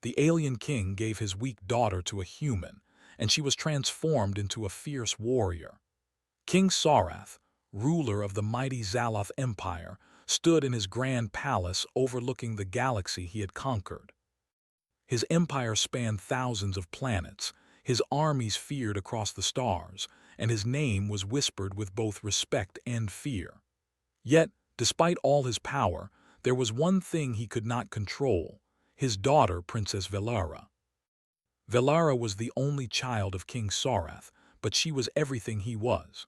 The alien king gave his weak daughter to a human, and she was transformed into a fierce warrior. King Sarath, ruler of the mighty Zaloth Empire, stood in his grand palace overlooking the galaxy he had conquered. His empire spanned thousands of planets, his armies feared across the stars, and his name was whispered with both respect and fear. Yet, despite all his power, there was one thing he could not control: his daughter, Princess Velara. Velara was the only child of King Sarath, but she was everything he was.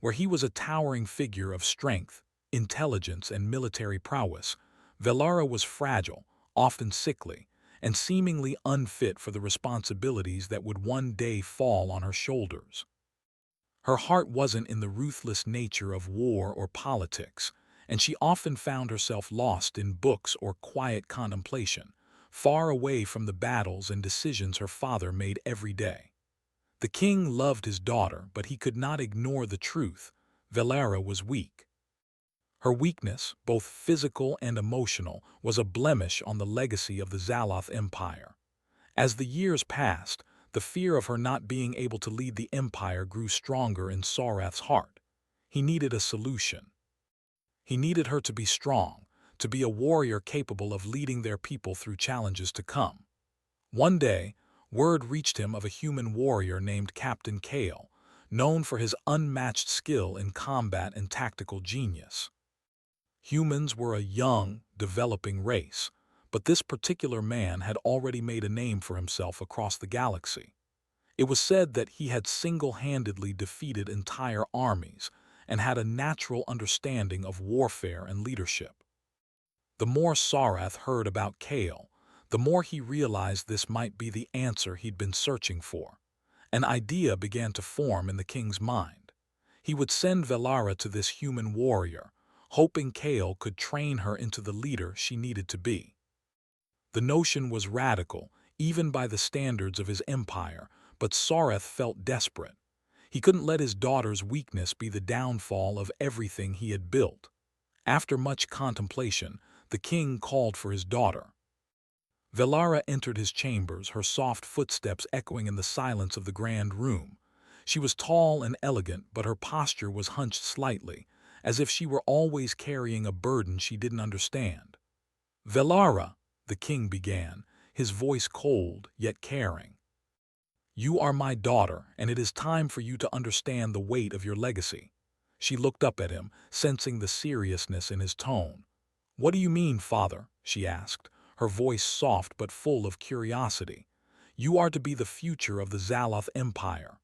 Where he was a towering figure of strength, intelligence, and military prowess, Velara was fragile, often sickly, and seemingly unfit for the responsibilities that would one day fall on her shoulders. Her heart wasn't in the ruthless nature of war or politics, and she often found herself lost in books or quiet contemplation, far away from the battles and decisions her father made every day. The king loved his daughter, but he could not ignore the truth: Velara was weak. Her weakness, both physical and emotional, was a blemish on the legacy of the Zaloth Empire. As the years passed, the fear of her not being able to lead the empire grew stronger in Sarath's heart. He needed a solution. He needed her to be strong, to be a warrior capable of leading their people through challenges to come. One day, word reached him of a human warrior named Captain Kale, known for his unmatched skill in combat and tactical genius. Humans were a young, developing race, but this particular man had already made a name for himself across the galaxy. It was said that he had single-handedly defeated entire armies and had a natural understanding of warfare and leadership. The more Sarath heard about Kale, the more he realized this might be the answer he'd been searching for. An idea began to form in the king's mind. He would send Velara to this human warrior, hoping Kale could train her into the leader she needed to be. The notion was radical, even by the standards of his empire, but Sarath felt desperate. He couldn't let his daughter's weakness be the downfall of everything he had built. After much contemplation, the king called for his daughter. Velara entered his chambers, her soft footsteps echoing in the silence of the grand room. She was tall and elegant, but her posture was hunched slightly, as if she were always carrying a burden she didn't understand. "Velara," the king began, his voice cold yet caring. "You are my daughter, and it is time for you to understand the weight of your legacy." She looked up at him, sensing the seriousness in his tone. "What do you mean, father?" she asked, her voice soft but full of curiosity. "You are to be the future of the Zaloth Empire.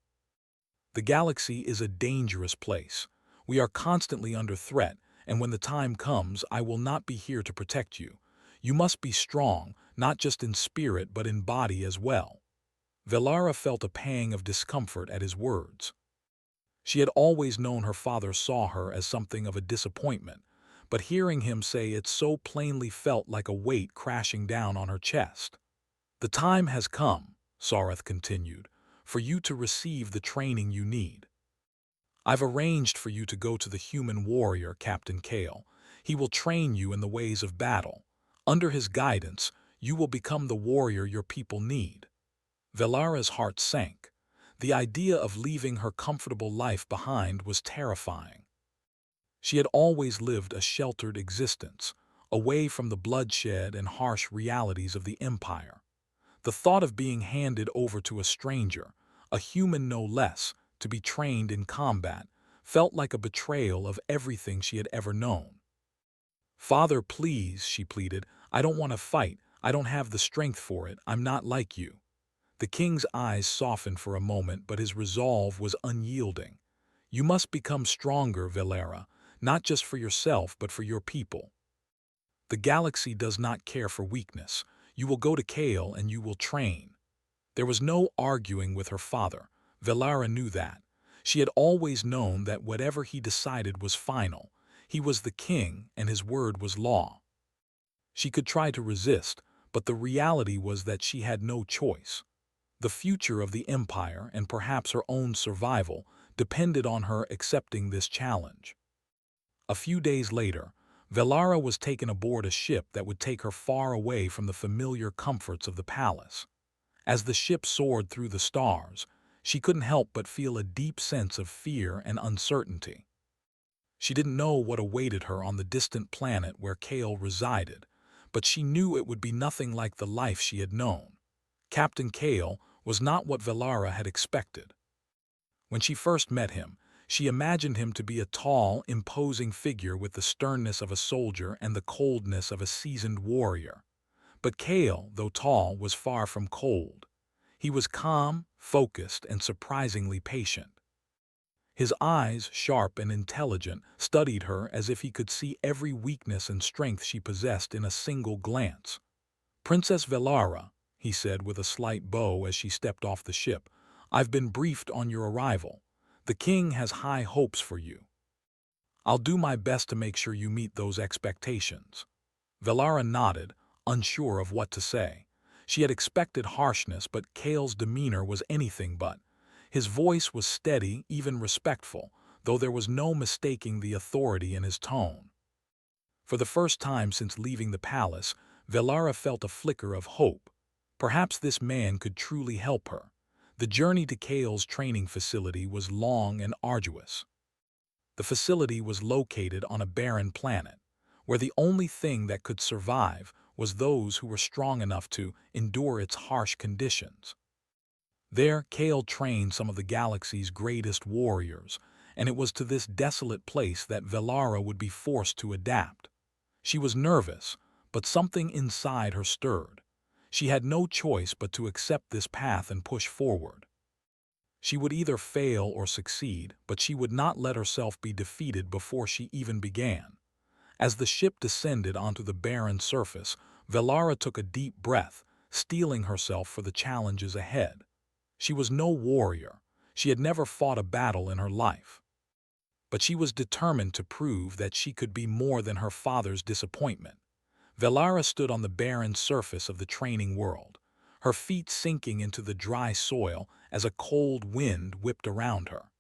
The galaxy is a dangerous place. We are constantly under threat, and when the time comes, I will not be here to protect you. You must be strong, not just in spirit but in body as well." Velara felt a pang of discomfort at his words. She had always known her father saw her as something of a disappointment, but hearing him say it so plainly felt like a weight crashing down on her chest. "The time has come," Sarath continued, "for you to receive the training you need. I've arranged for you to go to the human warrior, Captain Kale. He will train you in the ways of battle. Under his guidance, you will become the warrior your people need." Velara's heart sank. The idea of leaving her comfortable life behind was terrifying. She had always lived a sheltered existence, away from the bloodshed and harsh realities of the empire. The thought of being handed over to a stranger, a human no less, to be trained in combat, felt like a betrayal of everything she had ever known. "Father, please," she pleaded, "I don't want to fight. I don't have the strength for it. I'm not like you." The king's eyes softened for a moment, but his resolve was unyielding. "You must become stronger, Velara, not just for yourself but for your people. The galaxy does not care for weakness. You will go to Kale and you will train." There was no arguing with her father. Velara knew that. She had always known that whatever he decided was final. He was the king, and his word was law. She could try to resist, but the reality was that she had no choice. The future of the empire, and perhaps her own survival, depended on her accepting this challenge. A few days later, Velara was taken aboard a ship that would take her far away from the familiar comforts of the palace. As the ship soared through the stars, she couldn't help but feel a deep sense of fear and uncertainty. She didn't know what awaited her on the distant planet where Kale resided, but she knew it would be nothing like the life she had known. Captain Kale was not what Velara had expected. When she first met him, she imagined him to be a tall, imposing figure with the sternness of a soldier and the coldness of a seasoned warrior. But Kale, though tall, was far from cold. He was calm, focused, and surprisingly patient. His eyes, sharp and intelligent, studied her as if he could see every weakness and strength she possessed in a single glance. "Princess Velara," he said with a slight bow as she stepped off the ship, "I've been briefed on your arrival. The king has high hopes for you. I'll do my best to make sure you meet those expectations." Velara nodded, unsure of what to say. She had expected harshness, but Kale's demeanor was anything but. His voice was steady, even respectful, though there was no mistaking the authority in his tone. For the first time since leaving the palace, Velara felt a flicker of hope. Perhaps this man could truly help her. The journey to Kale's training facility was long and arduous. The facility was located on a barren planet, where the only thing that could survive was those who were strong enough to endure its harsh conditions. There, Kale trained some of the galaxy's greatest warriors, and it was to this desolate place that Velara would be forced to adapt. She was nervous, but something inside her stirred. She had no choice but to accept this path and push forward. She would either fail or succeed, but she would not let herself be defeated before she even began. As the ship descended onto the barren surface, Velara took a deep breath, steeling herself for the challenges ahead. She was no warrior. She had never fought a battle in her life. But she was determined to prove that she could be more than her father's disappointment. Velara stood on the barren surface of the training world, her feet sinking into the dry soil as a cold wind whipped around her.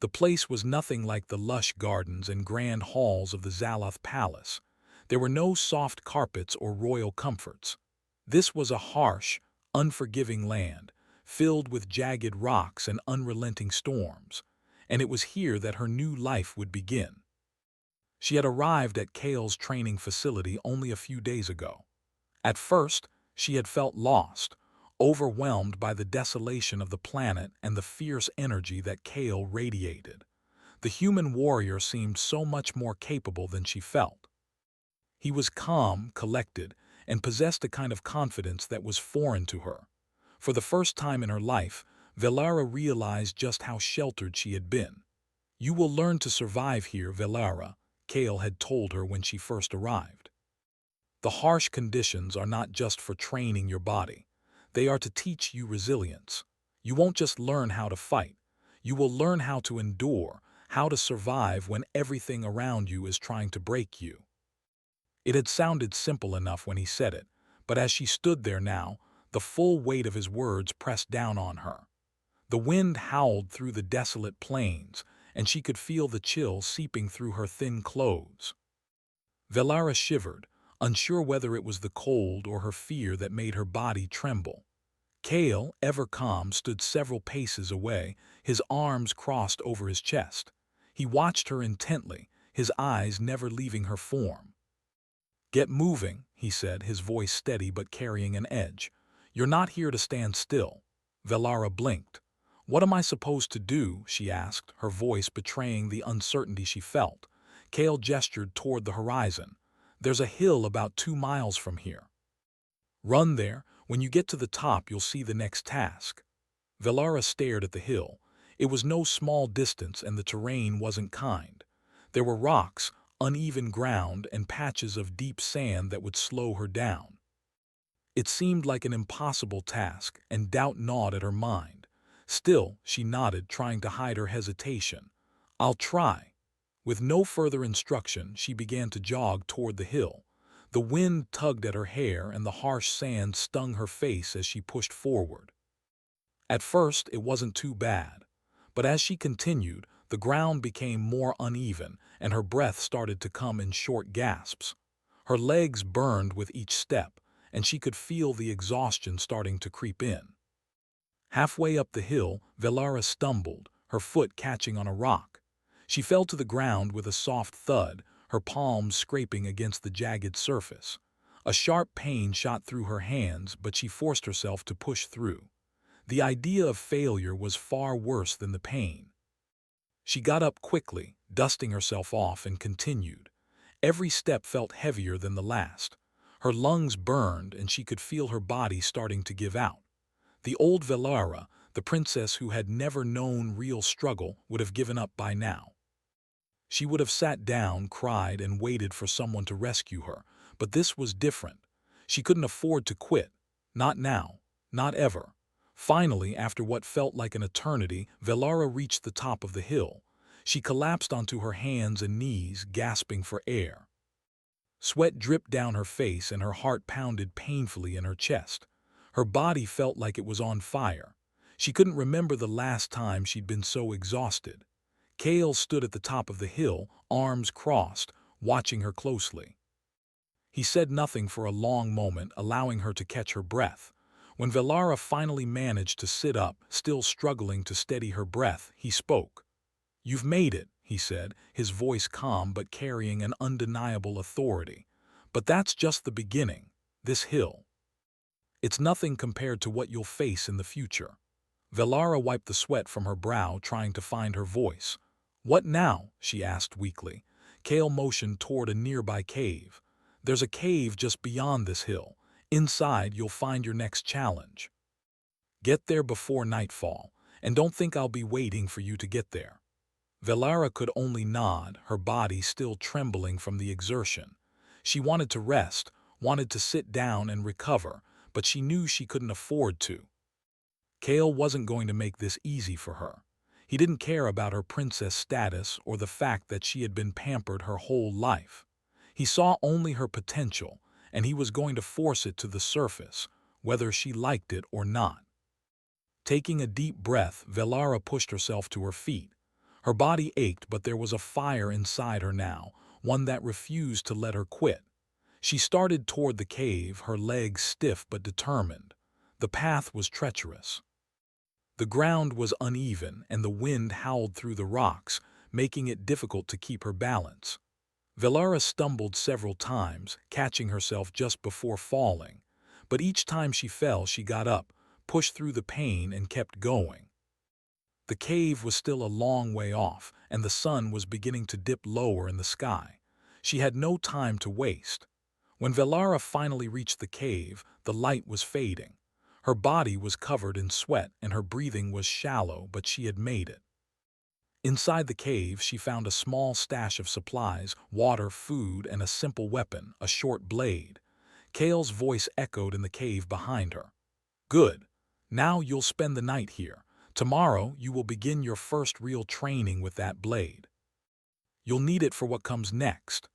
The place was nothing like the lush gardens and grand halls of the Zaloth Palace. There were no soft carpets or royal comforts. This was a harsh, unforgiving land, filled with jagged rocks and unrelenting storms, and it was here that her new life would begin. She had arrived at Kale's training facility only a few days ago. At first, she had felt lost, overwhelmed by the desolation of the planet and the fierce energy that Kale radiated. The human warrior seemed so much more capable than she felt. He was calm, collected, and possessed a kind of confidence that was foreign to her. For the first time in her life, Velara realized just how sheltered she had been. "You will learn to survive here, Velara," Kale had told her when she first arrived. "The harsh conditions are not just for training your body. They are to teach you resilience. You won't just learn how to fight. You will learn how to endure, how to survive when everything around you is trying to break you." It had sounded simple enough when he said it, but as she stood there now, the full weight of his words pressed down on her. The wind howled through the desolate plains, and she could feel the chill seeping through her thin clothes. Velara shivered, unsure whether it was the cold or her fear that made her body tremble. Kale, ever calm, stood several paces away, his arms crossed over his chest. He watched her intently, his eyes never leaving her form. "Get moving," he said, his voice steady but carrying an edge. "You're not here to stand still." Velara blinked. "What am I supposed to do?" she asked, her voice betraying the uncertainty she felt. Kale gestured toward the horizon. "There's a hill about 2 miles from here. Run there. When you get to the top, you'll see the next task." Velara stared at the hill. It was no small distance, and the terrain wasn't kind. There were rocks, uneven ground, and patches of deep sand that would slow her down. It seemed like an impossible task, and doubt gnawed at her mind. Still, she nodded, trying to hide her hesitation. "I'll try." With no further instruction, she began to jog toward the hill. The wind tugged at her hair, and the harsh sand stung her face as she pushed forward. At first, it wasn't too bad, but as she continued, The ground became more uneven, and her breath started to come in short gasps. Her legs burned with each step, and she could feel the exhaustion starting to creep in. Halfway up the hill, Velara stumbled, her foot catching on a rock. She fell to the ground with a soft thud, her palms scraping against the jagged surface. A sharp pain shot through her hands, but she forced herself to push through. The idea of failure was far worse than the pain. She got up quickly, dusting herself off, and continued. Every step felt heavier than the last. Her lungs burned, and she could feel her body starting to give out. The old Velara, the princess who had never known real struggle, would have given up by now. She would have sat down, cried, and waited for someone to rescue her, but this was different. She couldn't afford to quit. Not now. Not ever. Finally, after what felt like an eternity, Velara reached the top of the hill. She collapsed onto her hands and knees, gasping for air. Sweat dripped down her face and her heart pounded painfully in her chest. Her body felt like it was on fire. She couldn't remember the last time she'd been so exhausted. Kale stood at the top of the hill, arms crossed, watching her closely. He said nothing for a long moment, allowing her to catch her breath. When Velara finally managed to sit up, still struggling to steady her breath, he spoke. "You've made it," he said, his voice calm but carrying an undeniable authority. "But that's just the beginning. This hill. It's nothing compared to what you'll face in the future." Velara wiped the sweat from her brow, trying to find her voice. "What now?" she asked weakly. Kale motioned toward a nearby cave. "There's a cave just beyond this hill. Inside, you'll find your next challenge. Get there before nightfall, and don't think I'll be waiting for you to get there." Velara could only nod, her body still trembling from the exertion. She wanted to rest, wanted to sit down and recover, but she knew she couldn't afford to. Kale wasn't going to make this easy for her. He didn't care about her princess status or the fact that she had been pampered her whole life. He saw only her potential, and he was going to force it to the surface, whether she liked it or not. Taking a deep breath, Velara pushed herself to her feet. Her body ached, but there was a fire inside her now, one that refused to let her quit. She started toward the cave, her legs stiff but determined. The path was treacherous. The ground was uneven, and the wind howled through the rocks, making it difficult to keep her balance. Velara stumbled several times, catching herself just before falling. But each time she fell, she got up, pushed through the pain, and kept going. The cave was still a long way off, and the sun was beginning to dip lower in the sky. She had no time to waste. When Velara finally reached the cave, the light was fading. Her body was covered in sweat, and her breathing was shallow, but she had made it. Inside the cave, she found a small stash of supplies, water, food, and a simple weapon, a short blade. Kale's voice echoed in the cave behind her. "Good. Now you'll spend the night here. Tomorrow you will begin your first real training with that blade. You'll need it for what comes next."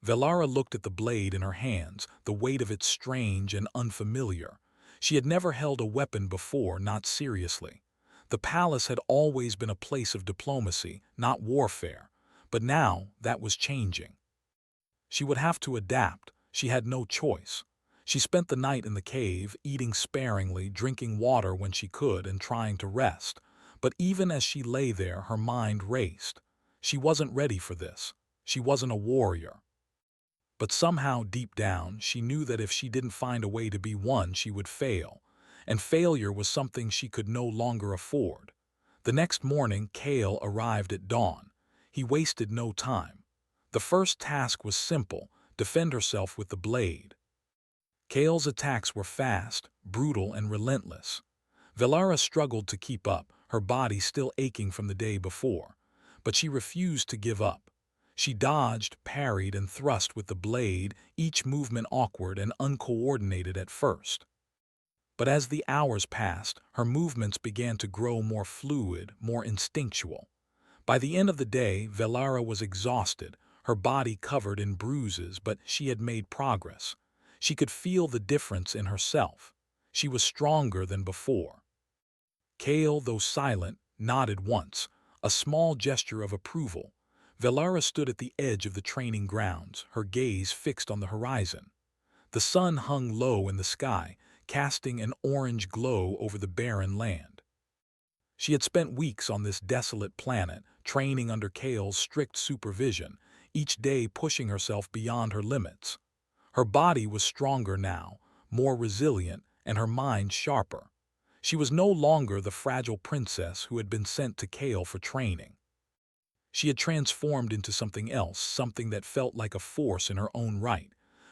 Velara looked at the blade in her hands, the weight of it strange and unfamiliar. She had never held a weapon before, not seriously. The palace had always been a place of diplomacy, not warfare, but now that was changing. She would have to adapt. She had no choice. She spent the night in the cave, eating sparingly, drinking water when she could, and trying to rest. But even as she lay there, her mind raced. She wasn't ready for this. She wasn't a warrior. But somehow, deep down, she knew that if she didn't find a way to be one, she would fail. And failure was something she could no longer afford. The next morning, Kale arrived at dawn. He wasted no time. The first task was simple: defend herself with the blade. Kale's attacks were fast, brutal, and relentless. Velara struggled to keep up, her body still aching from the day before. But she refused to give up. She dodged, parried, and thrust with the blade, each movement awkward and uncoordinated at first. But as the hours passed, her movements began to grow more fluid, more instinctual. By the end of the day, Velara was exhausted, her body covered in bruises, but she had made progress. She could feel the difference in herself. She was stronger than before. Kale, though silent, nodded once, A small gesture of approval. Velara stood at the edge of the training grounds, her gaze fixed on the horizon. The sun hung low in the sky, casting an orange glow over the barren land. She had spent weeks on this desolate planet, training under Kale's strict supervision, each day pushing herself beyond her limits. Her body was stronger now, more resilient, and her mind sharper. She was no longer the fragile princess who had been sent to Kale for training. She had transformed into something else, something that felt like a force in her own right.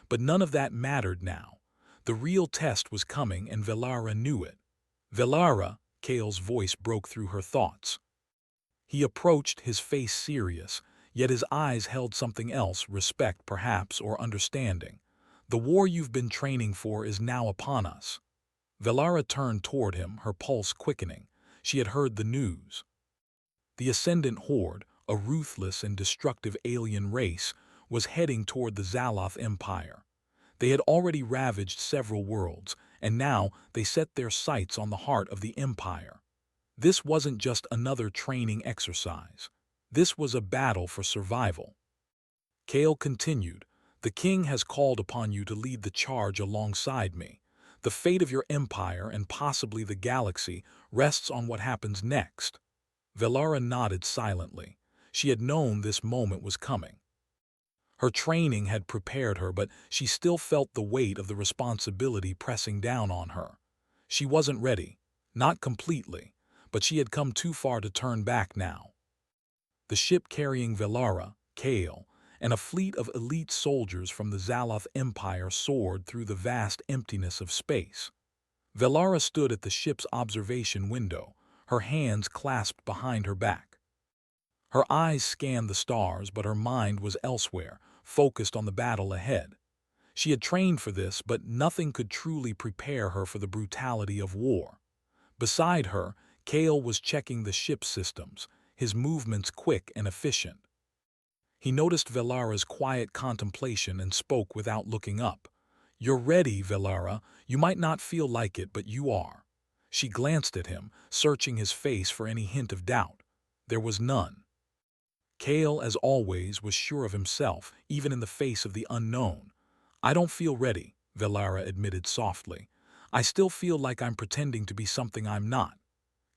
But none of that mattered now. The real test was coming, and Velara knew it. Velara, Kale's voice broke through her thoughts. He approached, his face serious, yet his eyes held something else, respect perhaps, or understanding. The war you've been training for is now upon us. Velara turned toward him, her pulse quickening. She had heard the news. The Ascendant Horde, a ruthless and destructive alien race, was heading toward the Zaloth Empire. They had already ravaged several worlds, and now they set their sights on the heart of the Empire. This wasn't just another training exercise. This was a battle for survival. Kale continued, "The king has called upon you to lead the charge alongside me. The fate of your empire and possibly the galaxy rests on what happens next." Velara nodded silently. She had known this moment was coming. Her training had prepared her, but she still felt the weight of the responsibility pressing down on her. She wasn't ready, not completely, but she had come too far to turn back now. The ship carrying Velara, Kale, and a fleet of elite soldiers from the Zaloth Empire soared through the vast emptiness of space. Velara stood at the ship's observation window, her hands clasped behind her back. Her eyes scanned the stars, but her mind was elsewhere, focused on the battle ahead. She had trained for this, but nothing could truly prepare her for the brutality of war. Beside her, Kale was checking the ship's systems, his movements quick and efficient. He noticed Velara's quiet contemplation and spoke without looking up. "You're ready, Velara. You might not feel like it, but you are." She glanced at him, searching his face for any hint of doubt. There was none. Kale, as always, was sure of himself, even in the face of the unknown. "I don't feel ready," Velara admitted softly. "I still feel like I'm pretending to be something I'm not."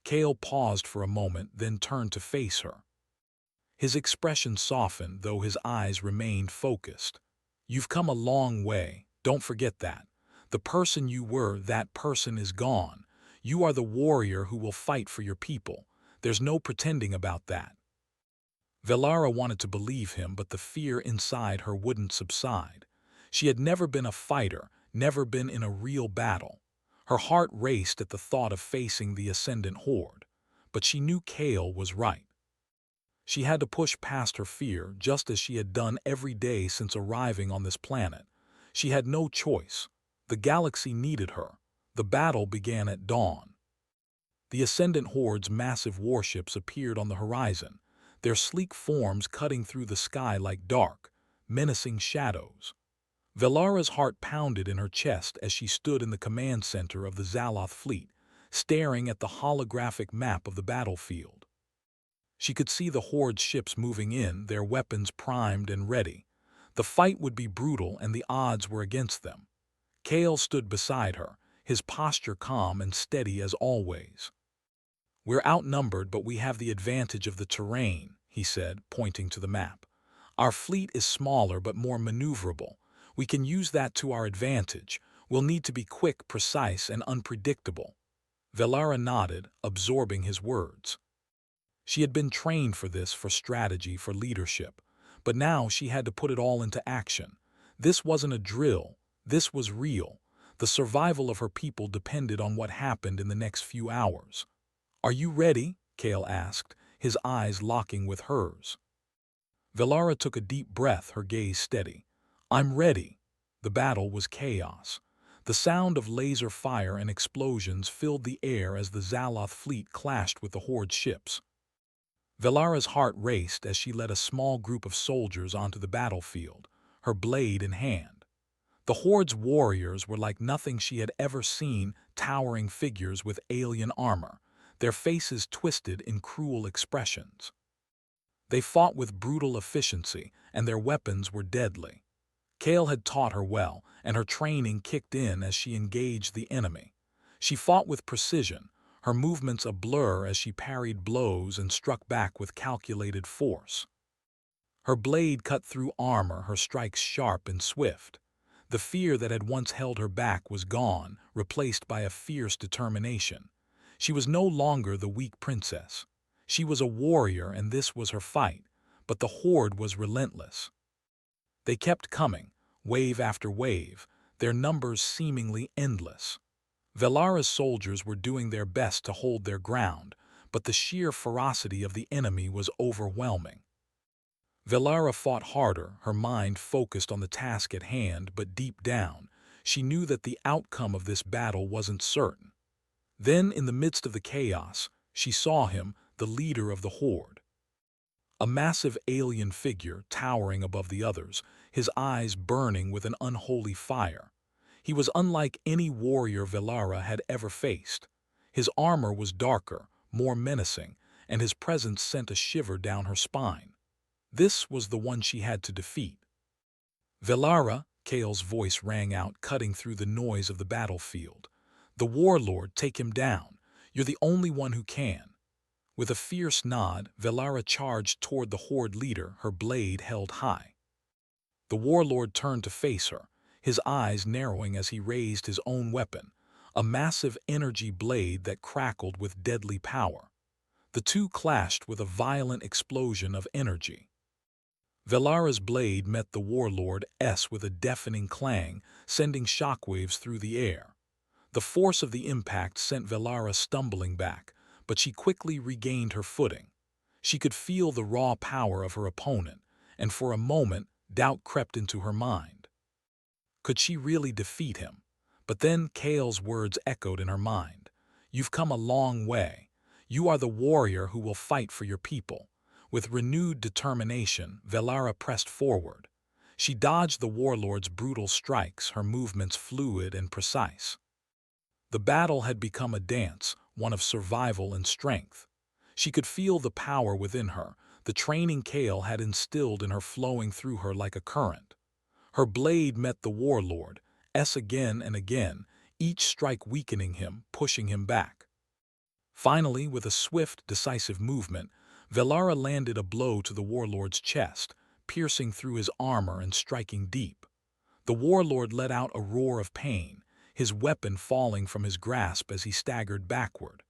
Kale paused for a moment, then turned to face her. His expression softened, though his eyes remained focused. "You've come a long way. Don't forget that. The person you were, that person is gone. You are the warrior who will fight for your people. There's no pretending about that." Velara wanted to believe him, but the fear inside her wouldn't subside. She had never been a fighter, never been in a real battle. Her heart raced at the thought of facing the Ascendant Horde. But she knew Kale was right. She had to push past her fear, just as she had done every day since arriving on this planet. She had no choice. The galaxy needed her. The battle began at dawn. The Ascendant Horde's massive warships appeared on the horizon, their sleek forms cutting through the sky like dark, menacing shadows. Velara's heart pounded in her chest as she stood in the command center of the Zaloth fleet, staring at the holographic map of the battlefield. She could see the Horde's ships moving in, their weapons primed and ready. The fight would be brutal, and the odds were against them. Kale stood beside her, his posture calm and steady as always. "We're outnumbered, but we have the advantage of the terrain," he said, pointing to the map. "Our fleet is smaller but more maneuverable. We can use that to our advantage. We'll need to be quick, precise, and unpredictable." Velara nodded, absorbing his words. She had been trained for this, for strategy, for leadership. But now she had to put it all into action. This wasn't a drill. This was real. The survival of her people depended on what happened in the next few hours. "Are you ready?" Kale asked, his eyes locking with hers. Velara took a deep breath, her gaze steady. "I'm ready." The battle was chaos. The sound of laser fire and explosions filled the air as the Zaloth fleet clashed with the Horde ships. Velara's heart raced as she led a small group of soldiers onto the battlefield, her blade in hand. The Horde's warriors were like nothing she had ever seen, towering figures with alien armor. their faces twisted in cruel expressions. They fought with brutal efficiency, and their weapons were deadly. Kale had taught her well, and her training kicked in as she engaged the enemy. She fought with precision, her movements a blur as she parried blows and struck back with calculated force. Her blade cut through armor, her strikes sharp and swift. The fear that had once held her back was gone, replaced by a fierce determination. She was no longer the weak princess. She was a warrior, and this was her fight, but the horde was relentless. They kept coming, wave after wave, their numbers seemingly endless. Velara's soldiers were doing their best to hold their ground, but the sheer ferocity of the enemy was overwhelming. Velara fought harder, her mind focused on the task at hand, but deep down, she knew that the outcome of this battle wasn't certain. Then, in the midst of the chaos, she saw him, the leader of the horde. A massive alien figure towering above the others, his eyes burning with an unholy fire. He was unlike any warrior Velara had ever faced. His armor was darker, more menacing, and his presence sent a shiver down her spine. This was the one she had to defeat. Velara, Kale's voice rang out, cutting through the noise of the battlefield. The warlord, take him down. You're the only one who can. With a fierce nod, Velara charged toward the horde leader, her blade held high. The warlord turned to face her, his eyes narrowing as he raised his own weapon, a massive energy blade that crackled with deadly power. The two clashed with a violent explosion of energy. Velara's blade met the warlord's with a deafening clang, sending shockwaves through the air. The force of the impact sent Velara stumbling back, but she quickly regained her footing. She could feel the raw power of her opponent, and for a moment, doubt crept into her mind. Could she really defeat him? But then Kale's words echoed in her mind. You've come a long way. You are the warrior who will fight for your people. With renewed determination, Velara pressed forward. She dodged the warlord's brutal strikes, her movements fluid and precise. The battle had become a dance, one of survival and strength. She could feel the power within her, the training Kale had instilled in her flowing through her like a current. Her blade met the warlord's again and again, each strike weakening him, pushing him back. Finally, with a swift, decisive movement, Velara landed a blow to the warlord's chest, piercing through his armor and striking deep. The warlord let out a roar of pain, his weapon falling from his grasp as he staggered backward.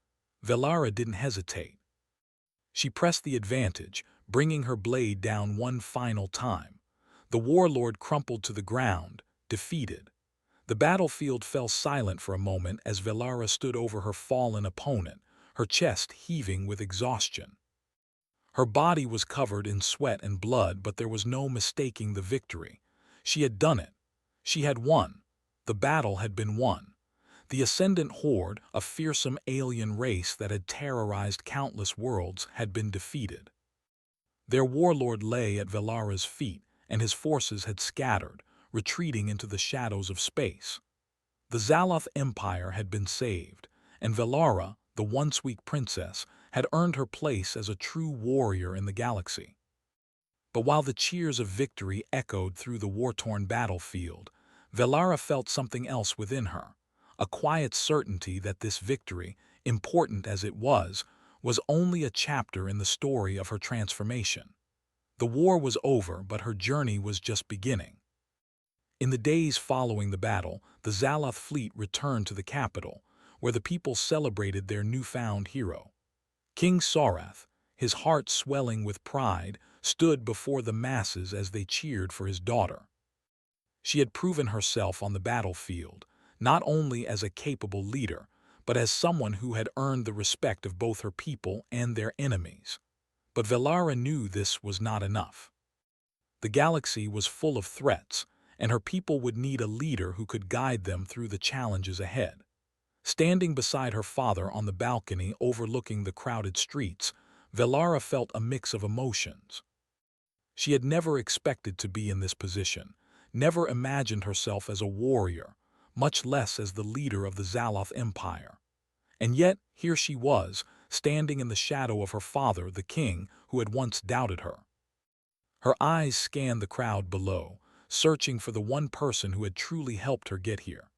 Velara didn't hesitate. She pressed the advantage, bringing her blade down one final time. The warlord crumpled to the ground, defeated. The battlefield fell silent for a moment as Velara stood over her fallen opponent, her chest heaving with exhaustion. Her body was covered in sweat and blood, but there was no mistaking the victory. She had done it. She had won. The battle had been won. The Ascendant Horde, a fearsome alien race that had terrorized countless worlds, had been defeated. Their warlord lay at Velara's feet, and his forces had scattered, retreating into the shadows of space. The Zaloth Empire had been saved, and Velara, the once weak princess, had earned her place as a true warrior in the galaxy. But while the cheers of victory echoed through the war-torn battlefield, Velara felt something else within her, a quiet certainty that this victory, important as it was only a chapter in the story of her transformation. The war was over, but her journey was just beginning. In the days following the battle, the Zaloth fleet returned to the capital, where the people celebrated their newfound hero. King Sorath, his heart swelling with pride, stood before the masses as they cheered for his daughter. She had proven herself on the battlefield, not only as a capable leader, but as someone who had earned the respect of both her people and their enemies. But Velara knew this was not enough. The galaxy was full of threats, and her people would need a leader who could guide them through the challenges ahead. Standing beside her father on the balcony overlooking the crowded streets, Velara felt a mix of emotions. She had never expected to be in this position, never imagined herself as a warrior, much less as the leader of the Zaloth Empire. And yet, here she was, standing in the shadow of her father, the king, who had once doubted her. Her eyes scanned the crowd below, searching for the one person who had truly helped her get here.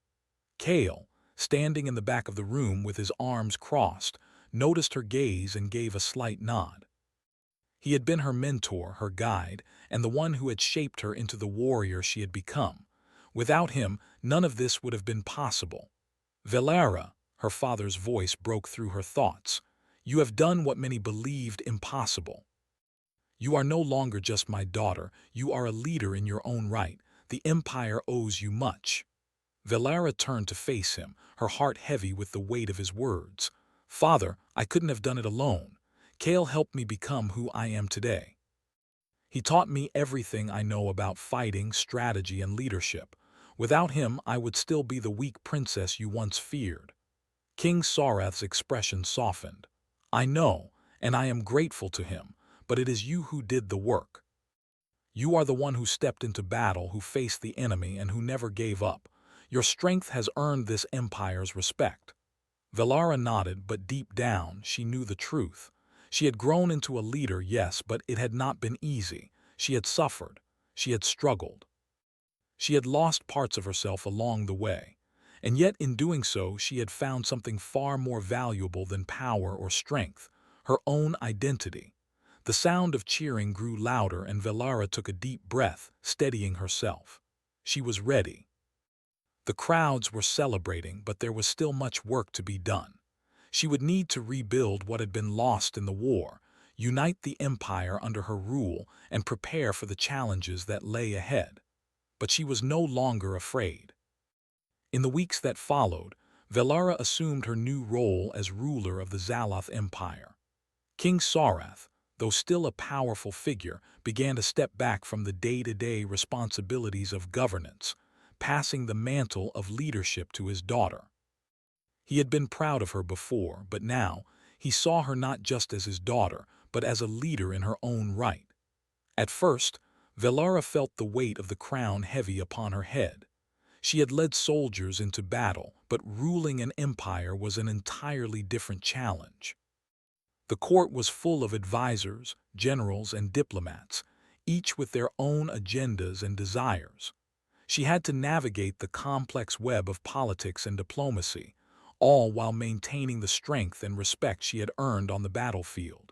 Kale, standing in the back of the room with his arms crossed, noticed her gaze and gave a slight nod. He had been her mentor, her guide, and the one who had shaped her into the warrior she had become. Without him, none of this would have been possible. "Velara," her father's voice broke through her thoughts, "you have done what many believed impossible. You are no longer just my daughter, you are a leader in your own right. The Empire owes you much." Velara turned to face him, her heart heavy with the weight of his words. "Father, I couldn't have done it alone. Kale helped me become who I am today. He taught me everything I know about fighting, strategy, and leadership. Without him, I would still be the weak princess you once feared." King Sorath's expression softened. "I know, and I am grateful to him, but it is you who did the work. You are the one who stepped into battle, who faced the enemy, and who never gave up. Your strength has earned this empire's respect." Velara nodded, but deep down, she knew the truth. She had grown into a leader, yes, but it had not been easy. She had suffered. She had struggled. She had lost parts of herself along the way. And yet, in doing so, she had found something far more valuable than power or strength: her own identity. The sound of cheering grew louder, and Velara took a deep breath, steadying herself. She was ready. The crowds were celebrating, but there was still much work to be done. She would need to rebuild what had been lost in the war, unite the empire under her rule, and prepare for the challenges that lay ahead. But she was no longer afraid. In the weeks that followed, Velara assumed her new role as ruler of the Zaloth Empire. King Sorath, though still a powerful figure, began to step back from the day-to-day responsibilities of governance, passing the mantle of leadership to his daughter. He had been proud of her before, but now he saw her not just as his daughter, but as a leader in her own right. At first, Velara felt the weight of the crown heavy upon her head. She had led soldiers into battle, but ruling an empire was an entirely different challenge. The court was full of advisors, generals, and diplomats, each with their own agendas and desires. She had to navigate the complex web of politics and diplomacy, all while maintaining the strength and respect she had earned on the battlefield.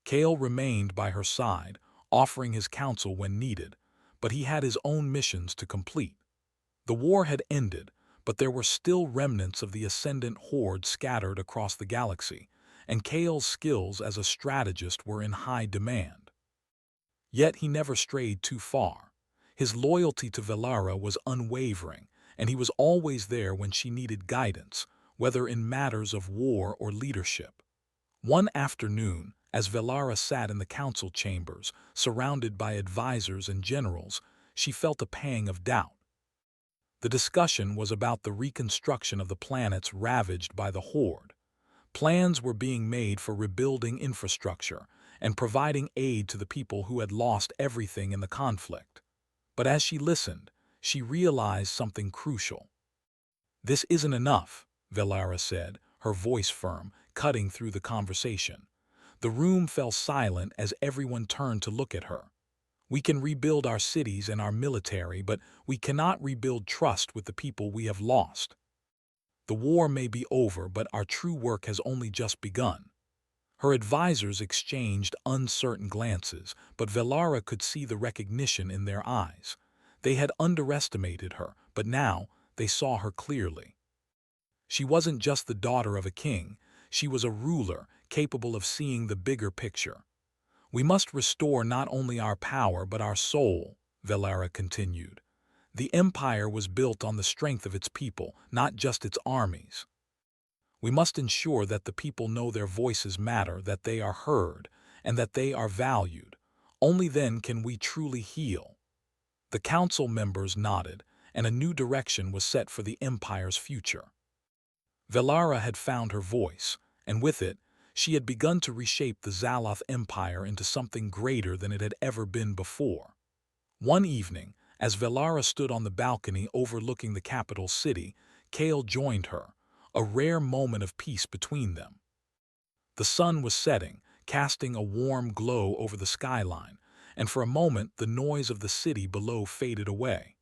Kale remained by her side, offering his counsel when needed, but he had his own missions to complete. The war had ended, but there were still remnants of the Ascendant Horde scattered across the galaxy, and Kale's skills as a strategist were in high demand. Yet he never strayed too far. His loyalty to Velara was unwavering, and he was always there when she needed guidance, whether in matters of war or leadership. One afternoon, as Velara sat in the council chambers, surrounded by advisors and generals, she felt a pang of doubt. The discussion was about the reconstruction of the planets ravaged by the Horde. Plans were being made for rebuilding infrastructure and providing aid to the people who had lost everything in the conflict. But as she listened, she realized something crucial. "This isn't enough," Velara said, her voice firm, cutting through the conversation. The room fell silent as everyone turned to look at her. "We can rebuild our cities and our military, but we cannot rebuild trust with the people we have lost. The war may be over, but our true work has only just begun." Her advisors exchanged uncertain glances, but Velara could see the recognition in their eyes. They had underestimated her, but now they saw her clearly. She wasn't just the daughter of a king, she was a ruler capable of seeing the bigger picture. "We must restore not only our power but our soul," Velara continued. "The empire was built on the strength of its people, not just its armies. We must ensure that the people know their voices matter, that they are heard, and that they are valued. Only then can we truly heal." The council members nodded, and a new direction was set for the empire's future. Velara had found her voice, and with it, she had begun to reshape the Zaloth Empire into something greater than it had ever been before. One evening, as Velara stood on the balcony overlooking the capital city, Kale joined her, a rare moment of peace between them. The sun was setting, casting a warm glow over the skyline, and for a moment the noise of the city below faded away.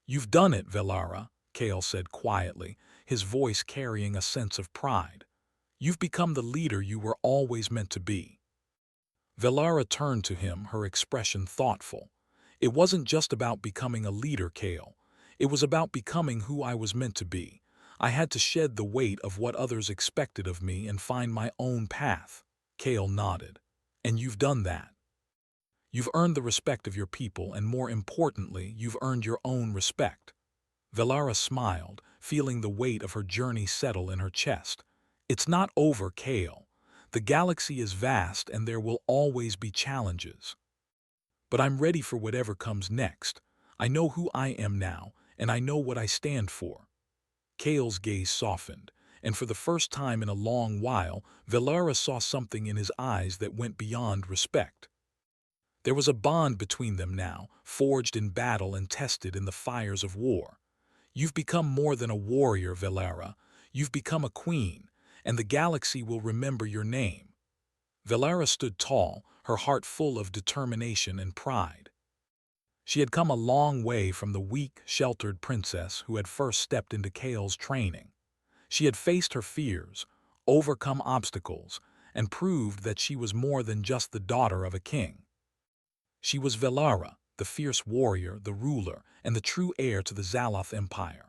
"You've done it, Velara," Kale said quietly, his voice carrying a sense of pride. "You've become the leader you were always meant to be." Velara turned to him, her expression thoughtful. "It wasn't just about becoming a leader, Kale. It was about becoming who I was meant to be. I had to shed the weight of what others expected of me and find my own path." Kale nodded. "And you've done that. You've earned the respect of your people, and more importantly, you've earned your own respect." Velara smiled, feeling the weight of her journey settle in her chest. "It's not over, Kale. The galaxy is vast and there will always be challenges. But I'm ready for whatever comes next. I know who I am now, and I know what I stand for." Kale's gaze softened, and for the first time in a long while, Velara saw something in his eyes that went beyond respect. There was a bond between them now, forged in battle and tested in the fires of war. "You've become more than a warrior, Velara. You've become a queen, and the galaxy will remember your name." Velara stood tall, her heart full of determination and pride. She had come a long way from the weak, sheltered princess who had first stepped into Kale's training. She had faced her fears, overcome obstacles, and proved that she was more than just the daughter of a king. She was Velara, the fierce warrior, the ruler, and the true heir to the Zaloth Empire.